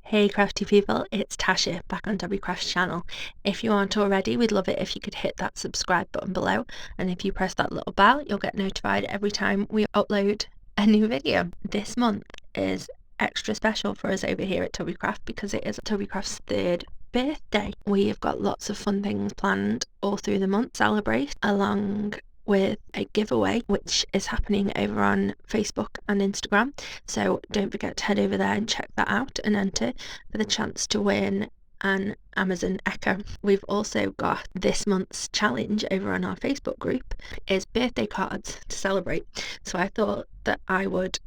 Hey crafty people, it's Tasha back on Tubby Craft's channel. If you aren't already, we'd love it if you could hit that subscribe button below, and if you press that little bell, you'll get notified every time we upload a new video. This month is extra special for us over here at Tubby Craft because it is Tubby Craft's 3rd birthday. We have got lots of fun things planned all through the month to celebrate, along with a giveaway which is happening over on Facebook and Instagram, so don't forget to head over there and check that out and enter for the chance to win an Amazon Echo. We've also got this month's challenge over on our Facebook group is birthday cards to celebrate, so I thought that I would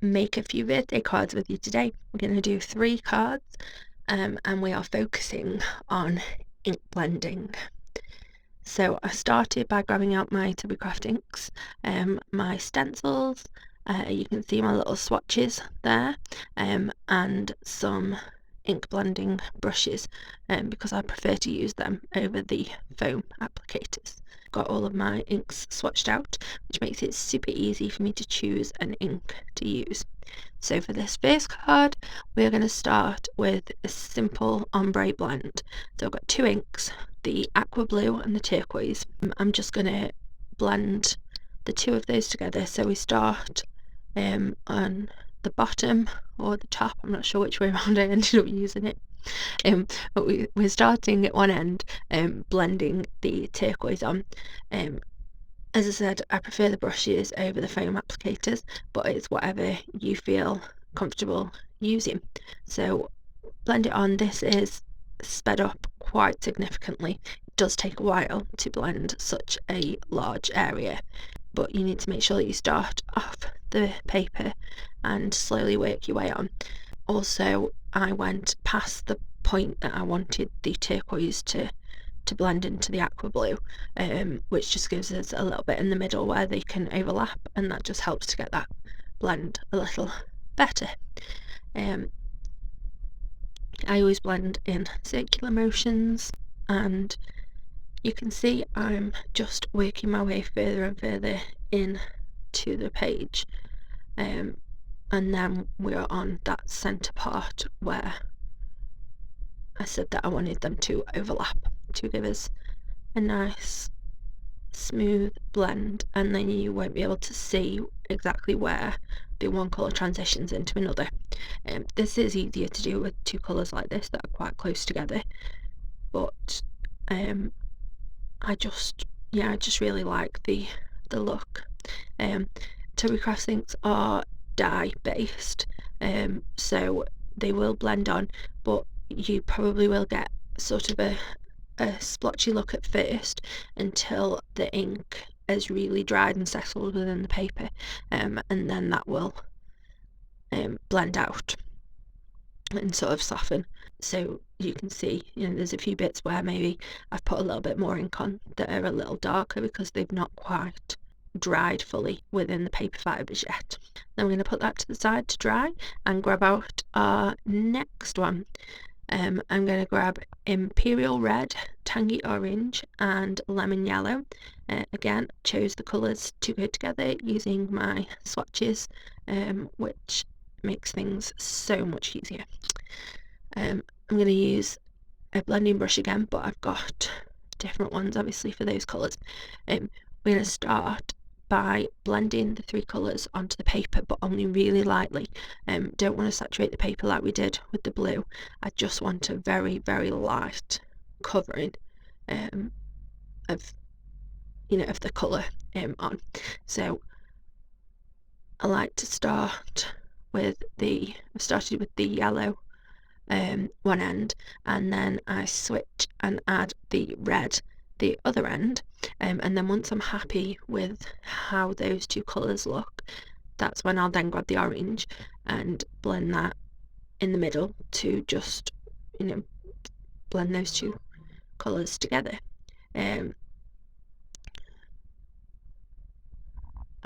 make a few birthday cards with you today. We're going to do 3 cards and we are focusing on ink blending. So I started by grabbing out my Tubby Craft inks, my stencils, you can see my little swatches there, and some ink blending brushes, because I prefer to use them over the foam applicators. Got all of my inks swatched out, which makes it super easy for me to choose an ink to use. So for this first card, we're going to start with a simple ombre blend. So I've got 2 inks, the aqua blue and the turquoise. I'm just going to blend the 2 of those together. So we start on the bottom or the top, I'm not sure which way around I ended up using it, but we're starting at one end, blending the turquoise on. As I said, I prefer the brushes over the foam applicators, but it's whatever you feel comfortable using. So blend it on. This is sped up quite significantly. It does take a while to blend such a large area, but you need to make sure that you start off the paper and slowly work your way on. Also, I went past the point that I wanted the turquoise to blend into the aqua blue, which just gives us a little bit in the middle where they can overlap, and that just helps to get that blend a little better. I always blend in circular motions, and you can see I'm just working my way further and further in to the page, and then we're on that centre part where I said that I wanted them to overlap to give us a nice smooth blend, and then you won't be able to see exactly where the one colour transitions into another. This is easier to do with 2 colours like this that are quite close together, but I just really like the look. Tubby Craft inks are dye based, so they will blend on, but you probably will get sort of a splotchy look at first until the ink is really dried and settled within the paper, and then that will blend out and sort of soften. So you can see, there's a few bits where maybe I've put a little bit more ink on that are a little darker because they've not quite dried fully within the paper fibres yet. Then we're going to put that to the side to dry and grab out our next one. I'm going to grab Imperial Red, Tangy Orange and Lemon Yellow. Again, chose the colours to go together using my swatches, which makes things so much easier. I'm going to use a blending brush again, but I've got different ones obviously for those colours. We're going to start by blending the 3 colours onto the paper, but only really lightly. Don't want to saturate the paper like we did with the blue. I just want a very, very light covering of the colour on. So I like to start with I've started with the yellow one end, and then I switch and add the red the other end, and then once I'm happy with how those 2 colours look, that's when I'll then grab the orange and blend that in the middle to just blend those 2 colours together. I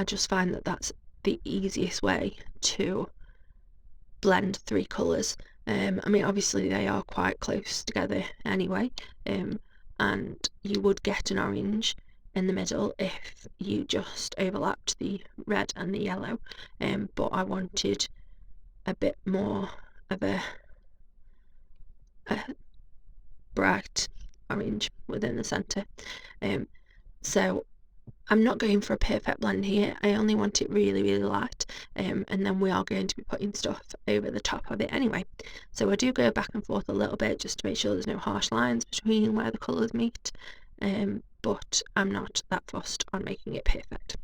just find that that's the easiest way to blend 3 colours. I mean, obviously they are quite close together anyway, and you would get an orange in the middle if you just overlapped the red and the yellow, but I wanted a bit more of a bright orange within the centre. So I'm not going for a perfect blend here. I only want it really, really light, and then we are going to be putting stuff over the top of it anyway. So I do go back and forth a little bit just to make sure there's no harsh lines between where the colours meet, but I'm not that fussed on making it perfect.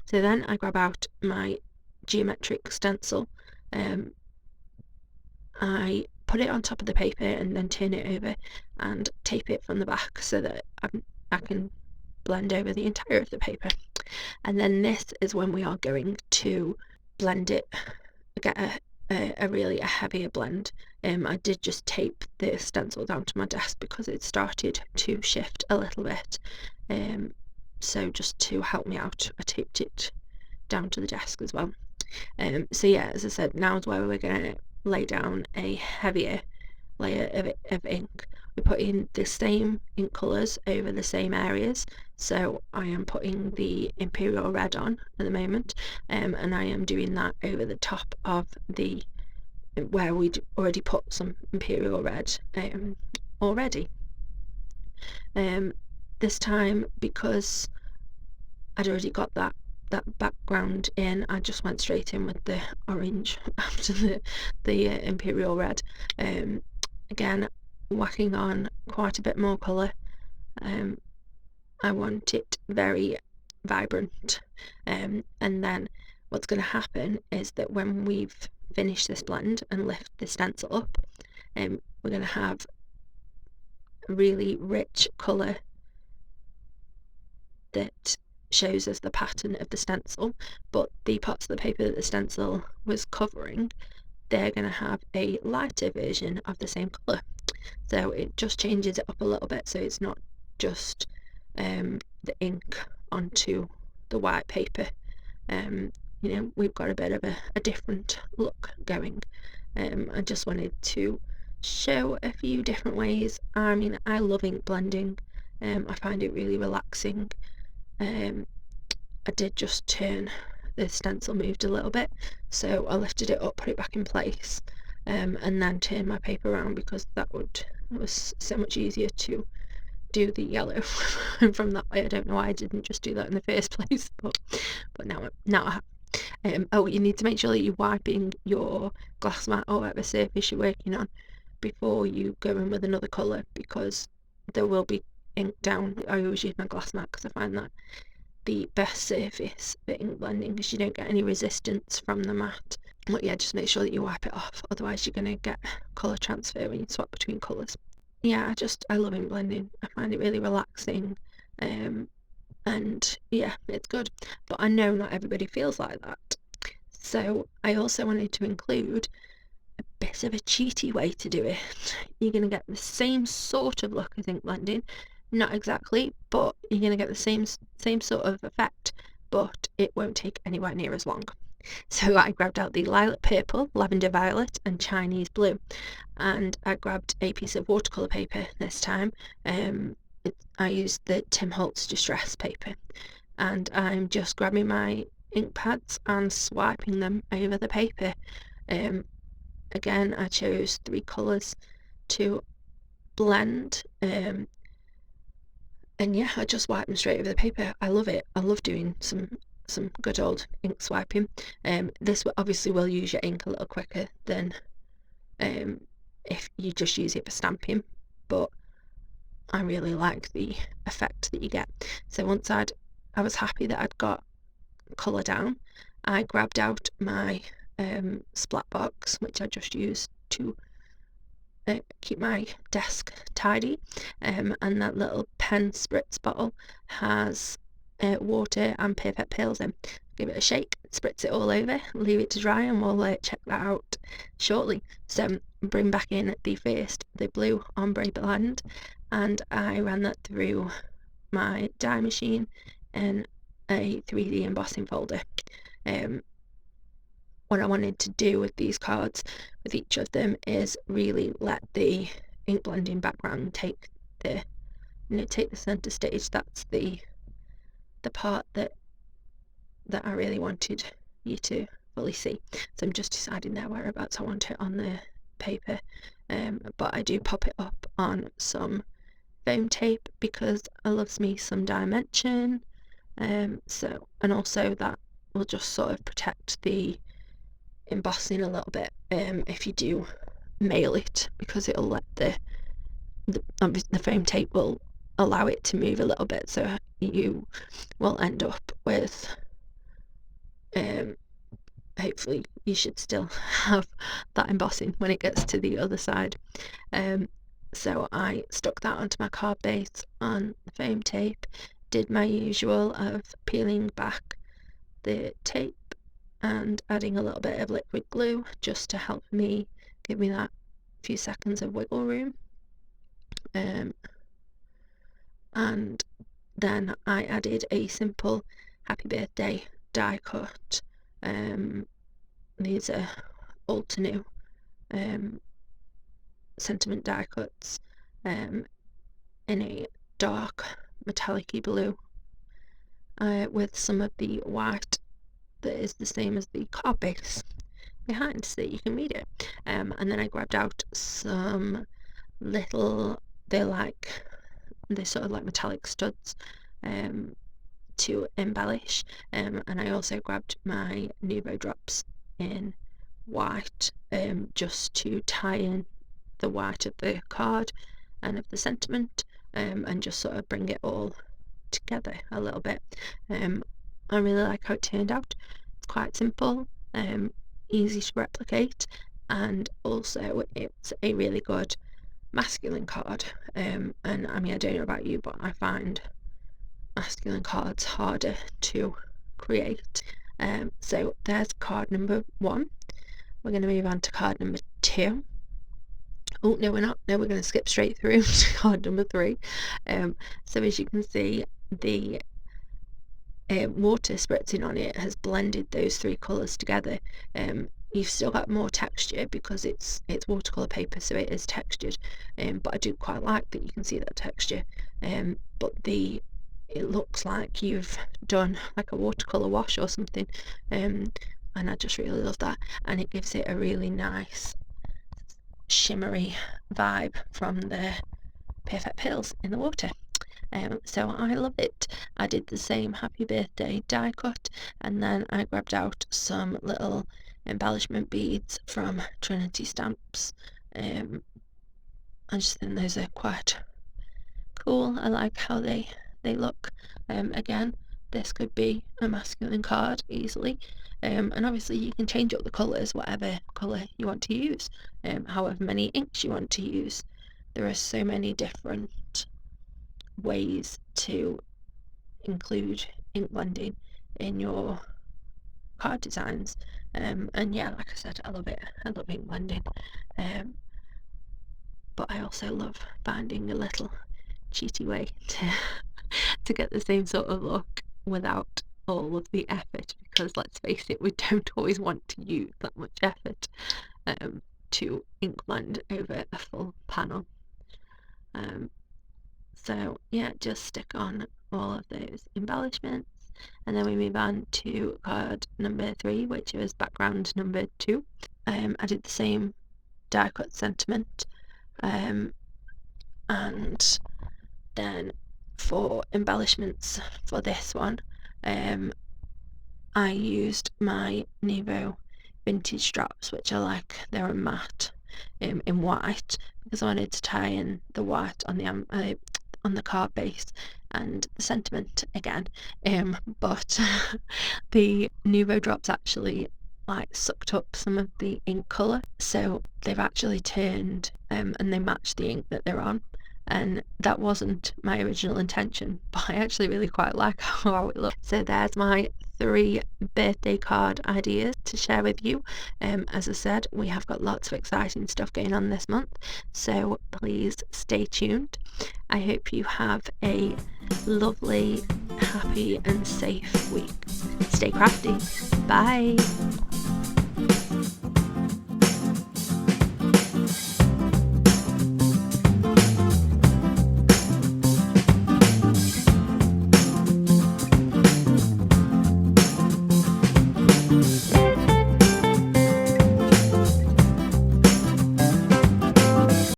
So then I grab out my geometric stencil. I put it on top of the paper and then turn it over and tape it from the back so that I can blend over the entire of the paper. And then this is when we are going to blend it, get a really heavier blend. I did just tape the stencil down to my desk because it started to shift a little bit, so just to help me out I taped it down to the desk as well. So yeah, as I said, now is where we're going to lay down a heavier layer of ink. We put in the same ink colours over the same areas, so I am putting the Imperial Red on at the moment, and I am doing that over the top of the where we'd already put some Imperial Red already. This time, because I'd already got that background in, I just went straight in with the orange after the Imperial Red. Again, whacking on quite a bit more colour. I want it very vibrant, and then what's going to happen is that when we've finished this blend and lift the stencil up, we're going to have a really rich colour that shows us the pattern of the stencil, but the parts of the paper that the stencil was covering, they're going to have a lighter version of the same colour. So it just changes it up a little bit, so it's not just the ink onto the white paper. We've got a bit of a different look going. I just wanted to show a few different ways. I mean, I love ink blending. I find it really relaxing. I did just turn the stencil moved a little bit, so I lifted it up, put it back in place, and then turn my paper around because it was so much easier to do the yellow from that way. I don't know why I didn't just do that in the first place, but now I have. Oh, you need to make sure that you're wiping your glass mat or whatever surface you're working on before you go in with another colour, because there will be ink down. I always use my glass mat because I find that the best surface for ink blending, because you don't get any resistance from the mat. But yeah, just make sure that you wipe it off, otherwise you're going to get colour transfer when you swap between colours. Yeah, I love ink blending. I find it really relaxing, and yeah, it's good. But I know not everybody feels like that. So I also wanted to include a bit of a cheaty way to do it. You're going to get the same sort of look as ink blending, not exactly, but you're going to get the same sort of effect, but it won't take anywhere near as long. So I grabbed out the lilac purple, lavender violet and Chinese blue, and I grabbed a piece of watercolour paper this time. I used the Tim Holtz Distress paper, and I'm just grabbing my ink pads and swiping them over the paper. Again, I chose 3 colours to blend, and yeah, I just wipe them straight over the paper. I love it. I love doing some good old ink swiping. This obviously will use your ink a little quicker than if you just use it for stamping, but I really like the effect that you get. So once I was happy that I'd got colour down, I grabbed out my splat box, which I just used to keep my desk tidy, and that little pen spritz bottle has water and perfect pearls in. Give it a shake, spritz it all over, leave it to dry, and we'll check that out shortly. So bring back in the blue ombre blend, and I ran that through my die machine in a 3D embossing folder. What I wanted to do with these cards, with each of them, is really let the ink blending background take the center stage. That's the part that I really wanted you to fully see. So I'm just deciding there whereabouts I want it on the paper, but I do pop it up on some foam tape because I loves me some dimension, and also that will just sort of protect the embossing a little bit if you do mail it, because it'll let the foam tape will allow it to move a little bit, so you will end up with hopefully you should still have that embossing when it gets to the other side. So I stuck that onto my card base on the foam tape, did my usual of peeling back the tape and adding a little bit of liquid glue just to help me give me that few seconds of wiggle room, and then I added a simple happy birthday die cut. These are old to new sentiment die cuts in a dark metallic-y blue with some of the white that is the same as the card base behind so that you can read it. And then I grabbed out some little, they're sort of like metallic studs to embellish, and I also grabbed my Nuvo drops in white just to tie in the white of the card and of the sentiment, and just sort of bring it all together a little bit. I really like how it turned out. It's quite simple, easy to replicate, and also it's a really good masculine card. And I mean, I don't know about you, but I find masculine cards harder to create. So there's card number 1. We're going to move on to card number 2. Oh, no, we're not. No, we're going to skip straight through to card number 3. So as you can see, the water spritzing on it has blended those 3 colours together. You've still got more texture because it's watercolour paper, so it is textured, but I do quite like that you can see that texture, but it looks like you've done like a watercolour wash or something, and I just really love that, and it gives it a really nice shimmery vibe from the perfect pearls in the water. So I love it. I did the same happy birthday die cut, and then I grabbed out some little embellishment beads from Trinity Stamps. I just think those are quite cool. I like how they look. Again, this could be a masculine card easily, and obviously you can change up the colours, whatever colour you want to use, however many inks you want to use. There are so many different ways to include ink blending in your card designs, and yeah, like I said, I love it. I love ink blending, but I also love finding a little cheaty way to get the same sort of look without all of the effort, because let's face it, we don't always want to use that much effort to ink blend over a full panel. So yeah, just stick on all of those embellishments, and then we move on to card number 3, which was background number 2. I did the same die cut sentiment, and then for embellishments for this one, I used my Nuvo vintage straps, which I like. They're a matte in white, because I wanted to tie in the white on the card base and the sentiment again, but the Nuvo drops actually like sucked up some of the ink colour, so they've actually turned and they match the ink that they're on, and that wasn't my original intention, but I actually really quite like how it looks. So there's my 3 birthday card ideas to share with you. As I said, we have got lots of exciting stuff going on this month, so please stay tuned. I hope you have a lovely, happy and safe week. Stay crafty. Bye.